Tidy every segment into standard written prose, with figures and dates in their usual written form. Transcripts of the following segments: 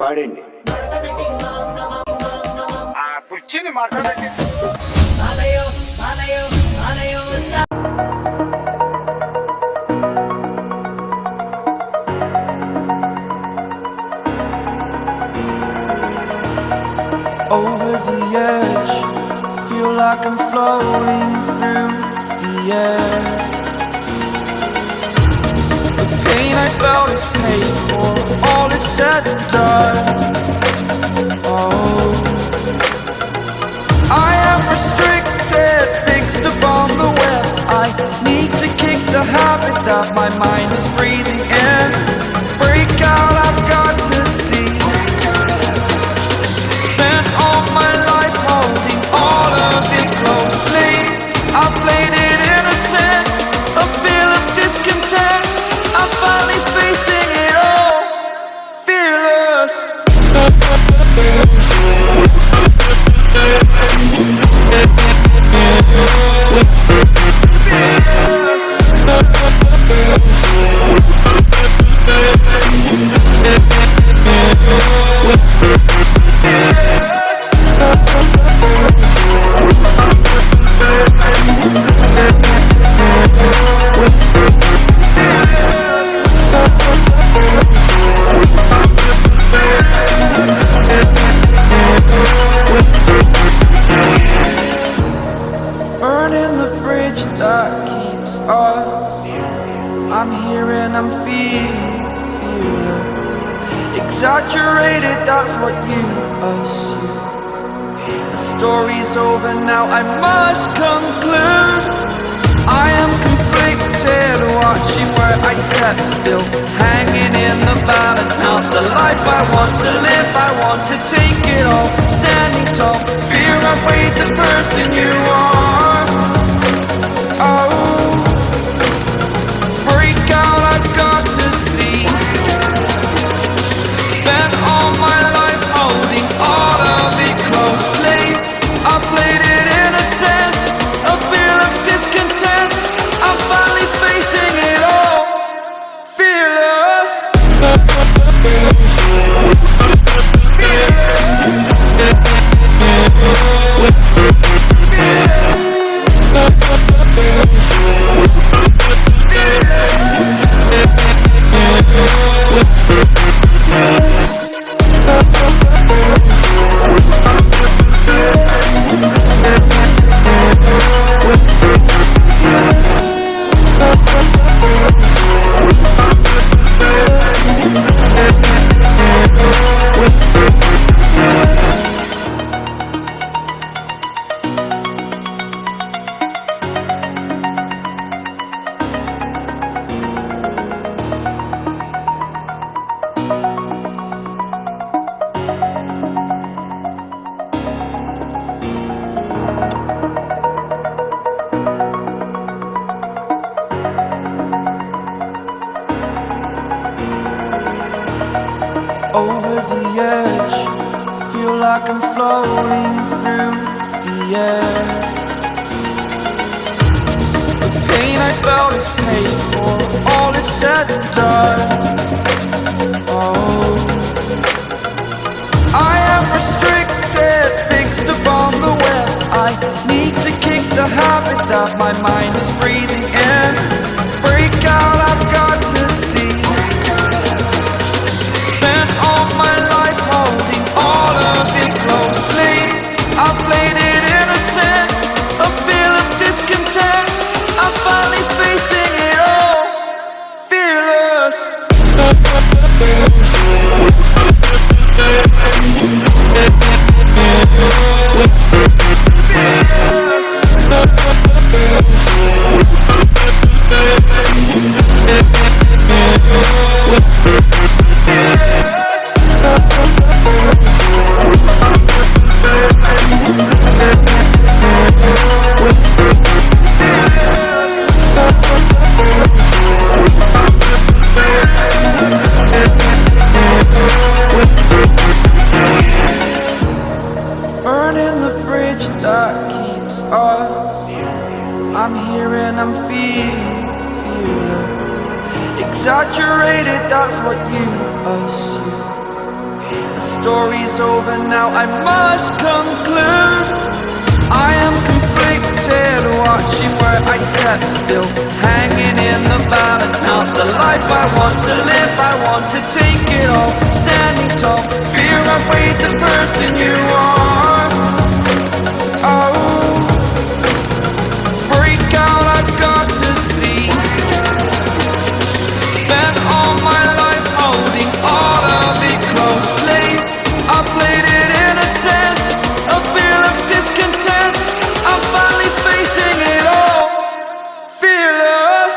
పాడండి. కూర్చుని మాట్లాడండి. Over the edge, feel like I'm floating through the air. The pain I felt is paid for, all is said and done. Oh, I am restricted, fixed upon the web. I need to kick the habit that my mind is breathing in. Break out, I've got to see. Spent all my life holding all of it closely. I played it innocent, a feel of discontent. I'm finally facing it all, fearless. Burning the bridge that keeps us. I'm here and I'm feeling exaggerated, that's what you assume. The story's over now, I must conclude. I am conflicted, watching where I step still, hanging in the balance. Not the life I want to live, I want to take it all. Standing tall, fear I've weighed the person you are. Oh, break out, I've got to see. Spent all my life holding all of it closely. I played it innocent, a feel of discontent. I'm finally facing it all, fearless. Over the edge, feel like I'm floating through the air. The pain I felt is paid for, all is said and done. Oh, I am restricted, fixed upon the web. I need to kick the habit that my mind is breathing in. Break out, I've got to see. Spent all my life holding all of it closely. I played it innocent, a feel of discontent. I'm finally facing it all, fearless. Burning the bridge that keeps us. I'm here and I'm feeling exaggerated, that's what you assume. The story's over now, I must conclude. I am conflicted, watching where I step still, hanging in the balance. Not the life I want to live, I want to take it all, standing tall. Fear outweighed the person you are. Oh, break out, I've got to see. Spent all my life holding all of it closely. I played it innocent, a feel of discontent. I'm finally facing it all, fearless.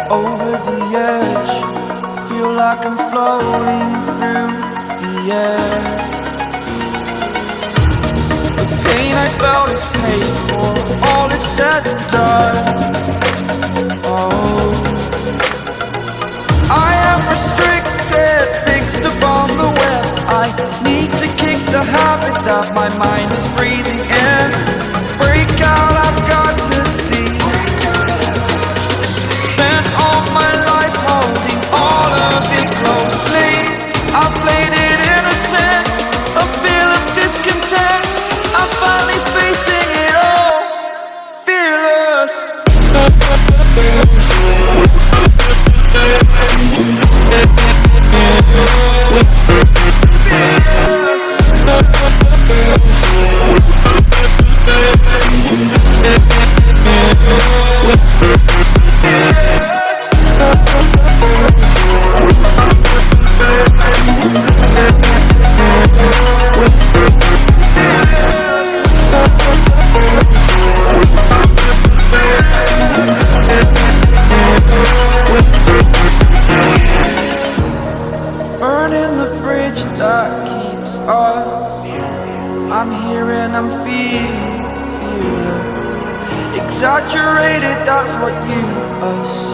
Over the edge, feel like I'm floating through the air. The pain I felt is paid for, all is said and done. Oh, I am restricted, fixed upon the web. I need to kick the habit that my mind is breathing in. Break out, I've got to see. Spent all my life holding all of it closely. I played it innocent, a feel of discontent. I'm finally facing it all, fearless. Burning the bridge that keeps us. I'm here and I'm feeling fearless. Exaggerated, that's what you assume.